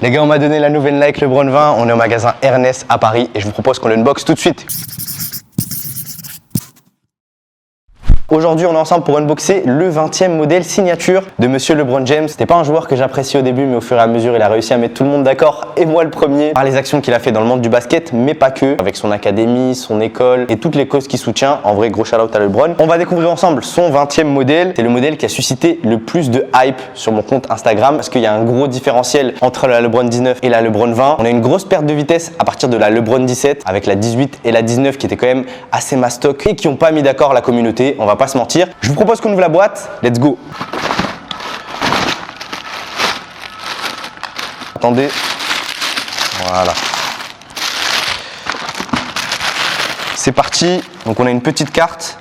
Les gars, on m'a donné la nouvelle Nike LeBron 20, on est au magasin Ernest à Paris et je vous propose qu'on l'unbox tout de suite. Aujourd'hui, on est ensemble pour unboxer le 20e modèle signature de Monsieur LeBron James. C'était pas un joueur que j'appréciais au début, mais au fur et à mesure, il a réussi à mettre tout le monde d'accord, et moi le premier, par les actions qu'il a fait dans le monde du basket, mais pas que, avec son académie, son école et toutes les causes qu'il soutient. En vrai, gros shout-out à LeBron. On va découvrir ensemble son 20e modèle. C'est le modèle qui a suscité le plus de hype sur mon compte Instagram, parce qu'il y a un gros différentiel entre la LeBron 19 et la LeBron 20. On a une grosse perte de vitesse à partir de la LeBron 17, avec la 18 et la 19 qui étaient quand même assez mastoc et qui n'ont pas mis d'accord la communauté. On va pas se mentir. Je vous propose qu'on ouvre la boîte. Let's go. Attendez. Voilà. C'est parti. Donc on a une petite carte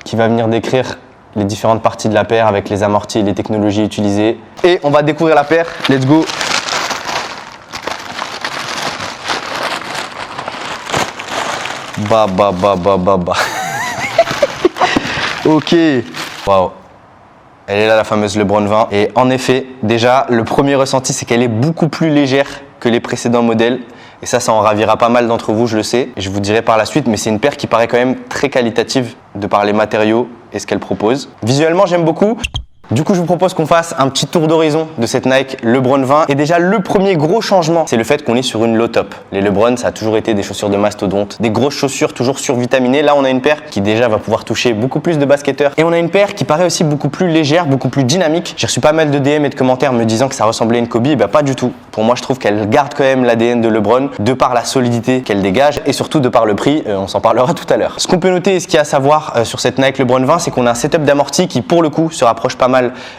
qui va venir décrire les différentes parties de la paire avec les amortis et les technologies utilisées. Et on va découvrir la paire. Let's go. Bah. Ok. Waouh. Elle est là, la fameuse LeBron 20. Et en effet, déjà, le premier ressenti, c'est qu'elle est beaucoup plus légère que les précédents modèles. Et ça en ravira pas mal d'entre vous, je le sais. Et je vous dirai par la suite, mais c'est une paire qui paraît quand même très qualitative de par les matériaux et ce qu'elle propose. Visuellement, j'aime beaucoup. Du coup, je vous propose qu'on fasse un petit tour d'horizon de cette Nike LeBron 20. Et déjà, le premier gros changement, c'est le fait qu'on est sur une low top. Les LeBron, ça a toujours été des chaussures de mastodonte, des grosses chaussures toujours survitaminées. Là, on a une paire qui déjà va pouvoir toucher beaucoup plus de basketteurs. Et on a une paire qui paraît aussi beaucoup plus légère, beaucoup plus dynamique. J'ai reçu pas mal de DM et de commentaires me disant que ça ressemblait à une Kobe. Bah, pas du tout. Pour moi, je trouve qu'elle garde quand même l'ADN de LeBron, de par la solidité qu'elle dégage et surtout de par le prix. On s'en parlera tout à l'heure. Ce qu'on peut noter et ce qu'il y a à savoir sur cette Nike LeBron 20, c'est qu'on a un setup d'amorti qui, pour le coup, se rapproche pas mal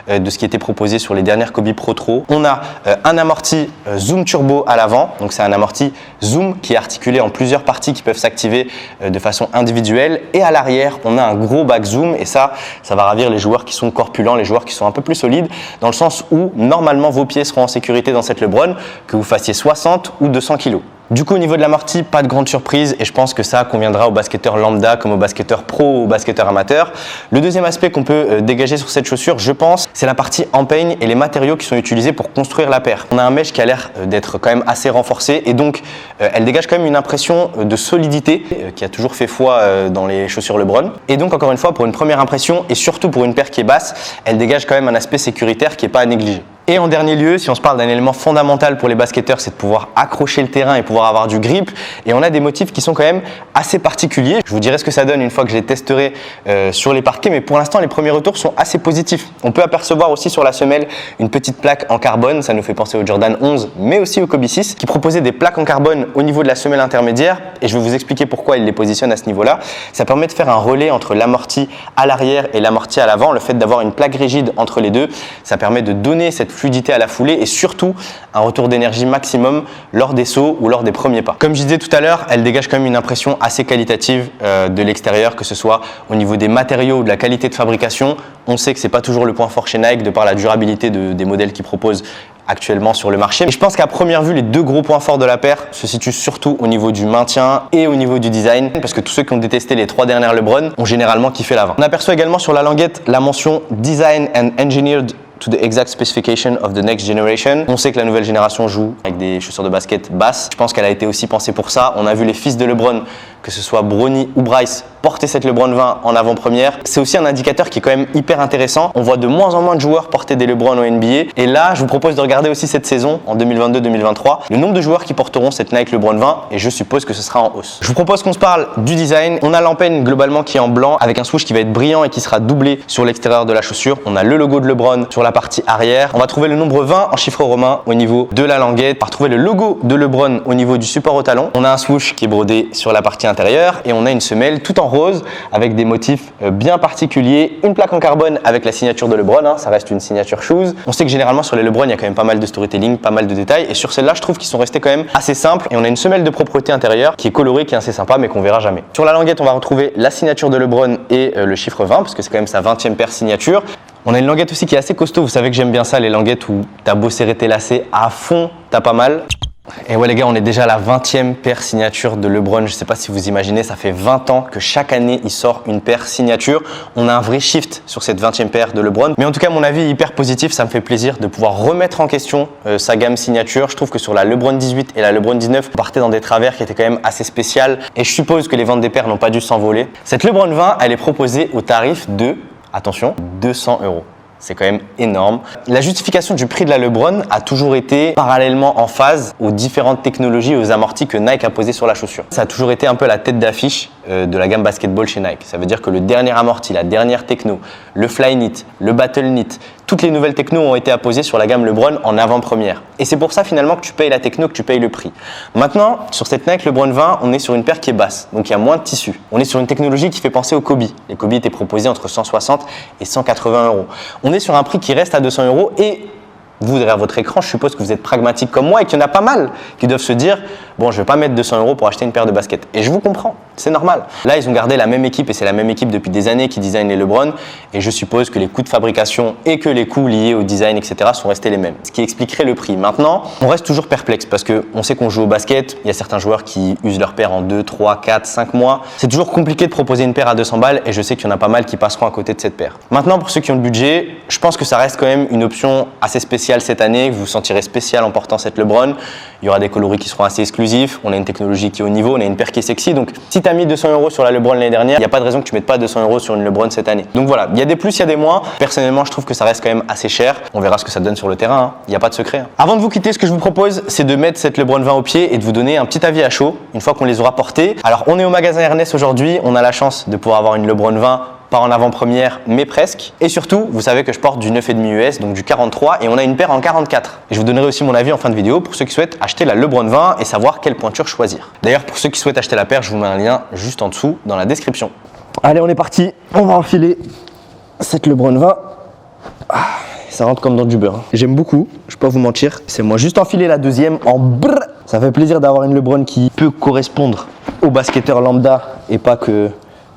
de ce qui était proposé sur les dernières Kobe Pro Tro. On a un amorti Zoom Turbo à l'avant, donc c'est un amorti Zoom qui est articulé en plusieurs parties qui peuvent s'activer de façon individuelle, et à l'arrière on a un gros back zoom, et ça va ravir les joueurs qui sont corpulents, les joueurs qui sont un peu plus solides, dans le sens où normalement vos pieds seront en sécurité dans cette LeBron, que vous fassiez 60 ou 200 kg. Du coup, au niveau de l'amorti, pas de grande surprise, et je pense que ça conviendra aux basketteurs lambda comme aux basketteurs pro ou aux basketteurs amateurs. Le deuxième aspect qu'on peut dégager sur cette chaussure, je pense, c'est la partie empeigne et les matériaux qui sont utilisés pour construire la paire. On a un mesh qui a l'air d'être quand même assez renforcé, et donc elle dégage quand même une impression de solidité qui a toujours fait foi dans les chaussures LeBron. Et donc, encore une fois, pour une première impression et surtout pour une paire qui est basse, elle dégage quand même un aspect sécuritaire qui n'est pas à négliger. Et en dernier lieu, si on se parle d'un élément fondamental pour les basketteurs, c'est de pouvoir accrocher le terrain et pouvoir avoir du grip. Et on a des motifs qui sont quand même assez particuliers. Je vous dirai ce que ça donne une fois que je les testerai sur les parquets, mais pour l'instant, les premiers retours sont assez positifs. On peut apercevoir aussi sur la semelle une petite plaque en carbone. Ça nous fait penser au Jordan 11, mais aussi au Kobe 6, qui proposait des plaques en carbone au niveau de la semelle intermédiaire. Et je vais vous expliquer pourquoi ils les positionnent à ce niveau-là. Ça permet de faire un relais entre l'amorti à l'arrière et l'amorti à l'avant. Le fait d'avoir une plaque rigide entre les deux, ça permet de donner cette fluidité à la foulée et surtout un retour d'énergie maximum lors des sauts ou lors des premiers pas. Comme je disais tout à l'heure, elle dégage quand même une impression assez qualitative de l'extérieur, que ce soit au niveau des matériaux ou de la qualité de fabrication. On sait que c'est pas toujours le point fort chez Nike de par la durabilité des modèles qu'ils proposent actuellement sur le marché. Et je pense qu'à première vue, les deux gros points forts de la paire se situent surtout au niveau du maintien et au niveau du design, parce que tous ceux qui ont détesté les trois dernières LeBron ont généralement kiffé la 20. On aperçoit également sur la languette la mention Design and Engineered to the exact specification of the next generation. On sait que la nouvelle génération joue avec des chaussures de basket basses. Je pense qu'elle a été aussi pensée pour ça. On a vu les fils de LeBron, que ce soit Bronny ou Bryce, porter cette LeBron 20 en avant-première. C'est aussi un indicateur qui est quand même hyper intéressant. On voit de moins en moins de joueurs porter des LeBron au NBA. Et là, je vous propose de regarder aussi cette saison, en 2022-2023, le nombre de joueurs qui porteront cette Nike LeBron 20, et je suppose que ce sera en hausse. Je vous propose qu'on se parle du design. On a l'empeigne globalement qui est en blanc, avec un swoosh qui va être brillant et qui sera doublé sur l'extérieur de la chaussure. On a le logo de LeBron sur la partie arrière. On va trouver le nombre 20 en chiffres romains au niveau de la languette. On va retrouver le logo de LeBron au niveau du support au talon. On a un swoosh qui est brodé sur la partie intérieure, et on a une semelle tout en rose avec des motifs bien particuliers. Une plaque en carbone avec la signature de LeBron, ça reste une signature shoes. On sait que généralement sur les LeBron, il y a quand même pas mal de storytelling, pas mal de détails, et sur celle-là, je trouve qu'ils sont restés quand même assez simples. Et on a une semelle de propreté intérieure qui est colorée, qui est assez sympa, mais qu'on verra jamais. Sur la languette, on va retrouver la signature de LeBron et le chiffre 20, parce que c'est quand même sa 20e paire signature. On a une languette aussi qui est assez costaud. Vous savez que j'aime bien ça, les languettes où t'as beau serrer tes lacets à fond, t'as pas mal. Et ouais les gars, on est déjà à la 20e paire signature de LeBron. Je sais pas si vous imaginez, ça fait 20 ans que chaque année il sort une paire signature. On a un vrai shift sur cette 20e paire de LeBron. Mais en tout cas, mon avis est hyper positif. Ça me fait plaisir de pouvoir remettre en question sa gamme signature. Je trouve que sur la LeBron 18 et la LeBron 19, on partait dans des travers qui étaient quand même assez spéciales. Et je suppose que les ventes des paires n'ont pas dû s'envoler. Cette LeBron 20, elle est proposée au tarif de, attention, 200 €. C'est quand même énorme. La justification du prix de la LeBron a toujours été parallèlement en phase aux différentes technologies et aux amortis que Nike a posées sur la chaussure. Ça a toujours été un peu la tête d'affiche de la gamme basketball chez Nike. Ça veut dire que le dernier amorti, la dernière techno, le Flyknit, le Battleknit, toutes les nouvelles technos ont été apposées sur la gamme LeBron en avant-première. Et c'est pour ça finalement que tu payes la techno, que tu payes le prix. Maintenant, sur cette Nike LeBron 20, on est sur une paire qui est basse, donc il y a moins de tissu. On est sur une technologie qui fait penser au Kobe. Les Kobe étaient proposés entre 160 et 180 €. On est sur un prix qui reste à 200 € et vous, derrière votre écran, je suppose que vous êtes pragmatique comme moi et qu'il y en a pas mal qui doivent se dire « Bon, je ne vais pas mettre 200 € pour acheter une paire de baskets. » Et je vous comprends, c'est normal. Là, ils ont gardé la même équipe et c'est la même équipe depuis des années qui design les LeBron. Et je suppose que les coûts de fabrication et que les coûts liés au design, etc. sont restés les mêmes. Ce qui expliquerait le prix. Maintenant, on reste toujours perplexe parce qu'on sait qu'on joue au basket. Il y a certains joueurs qui usent leur paire en 2, 3, 4, 5 mois. C'est toujours compliqué de proposer une paire à 200 balles et je sais qu'il y en a pas mal qui passeront à côté de cette paire. Maintenant, pour ceux qui ont le budget, je pense que ça reste quand même une option assez spéciale cette année. Vous vous sentirez spécial en portant cette LeBron. Il y aura des coloris qui seront assez exclusifs. On a une technologie qui est au niveau. On a une paire qui est sexy. Donc, si tu as mis 200 € sur la LeBron l'année dernière, il n'y a pas de raison que tu ne mettes pas 200 € sur une LeBron cette année. Donc voilà, il y a des plus, il y a des moins. Personnellement, je trouve que ça reste quand même assez cher. On verra ce que ça donne sur le terrain, hein. Il n'y a pas de secret, hein. Avant de vous quitter, ce que je vous propose, c'est de mettre cette LeBron 20 au pied et de vous donner un petit avis à chaud une fois qu'on les aura portés. Alors, on est au magasin Ernest aujourd'hui. On a la chance de pouvoir avoir une LeBron 20. Pas en avant-première, mais presque. Et surtout, vous savez que je porte du 9,5 US, donc du 43, et on a une paire en 44. Et je vous donnerai aussi mon avis en fin de vidéo pour ceux qui souhaitent acheter la LeBron 20 et savoir quelle pointure choisir. D'ailleurs, pour ceux qui souhaitent acheter la paire, je vous mets un lien juste en dessous dans la description. Allez, on est parti. On va enfiler cette LeBron 20. Ça rentre comme dans du beurre. J'aime beaucoup, je peux pas vous mentir. C'est moi juste enfiler la deuxième en brrr. Ça fait plaisir d'avoir une LeBron qui peut correspondre au basketteur lambda et pas que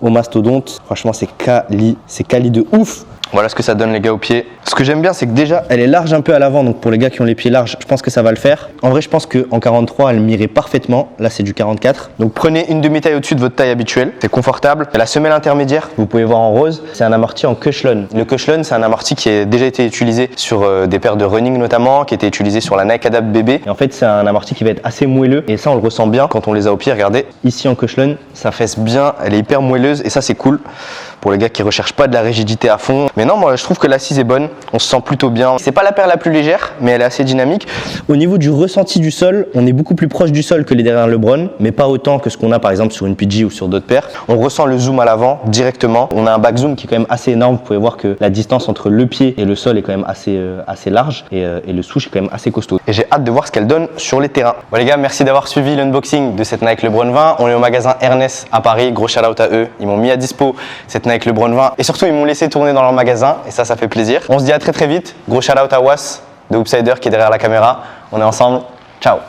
au mastodonte. Franchement, c'est quali de ouf. Voilà ce que ça donne les gars au pied. Ce que j'aime bien, c'est que déjà, elle est large un peu à l'avant. Donc pour les gars qui ont les pieds larges, je pense que ça va le faire. En vrai, je pense qu'en 43, elle m'irait parfaitement. Là, c'est du 44. Donc prenez une demi-taille au-dessus de votre taille habituelle. C'est confortable. La semelle intermédiaire, vous pouvez voir en rose, c'est un amorti en Cushlon. Le Cushlon, c'est un amorti qui a déjà été utilisé sur des paires de running notamment, qui a été utilisé sur la Nike Adapt BB. Et en fait, c'est un amorti qui va être assez moelleux. Et ça, on le ressent bien quand on les a au pied. Regardez, ici en Cushlon, ça fesse bien. Elle est hyper moelleuse et ça, c'est cool pour les gars qui recherchent pas de la rigidité à fond. Mais non, moi je trouve que l'assise est bonne, on se sent plutôt bien. C'est pas la paire la plus légère, mais elle est assez dynamique. Au niveau du ressenti du sol, on est beaucoup plus proche du sol que les derrière LeBron, mais pas autant que ce qu'on a par exemple sur une PG ou sur d'autres paires. On ressent le zoom à l'avant directement. On a un back zoom qui est quand même assez énorme. Vous pouvez voir que la distance entre le pied et le sol est quand même assez large et le swoosh est quand même assez costaud. Et j'ai hâte de voir ce qu'elle donne sur les terrains. Bon les gars, merci d'avoir suivi l'unboxing de cette Nike LeBron 20. On est au magasin Ernest à Paris. Gros shout out à eux. Ils m'ont mis à dispo cette Nike LeBron 20 et surtout ils m'ont laissé tourner dans leur magasin et ça fait plaisir. On se dit à très vite. Gros shout out à Was de Hoopsider qui est derrière la caméra. On est ensemble. Ciao.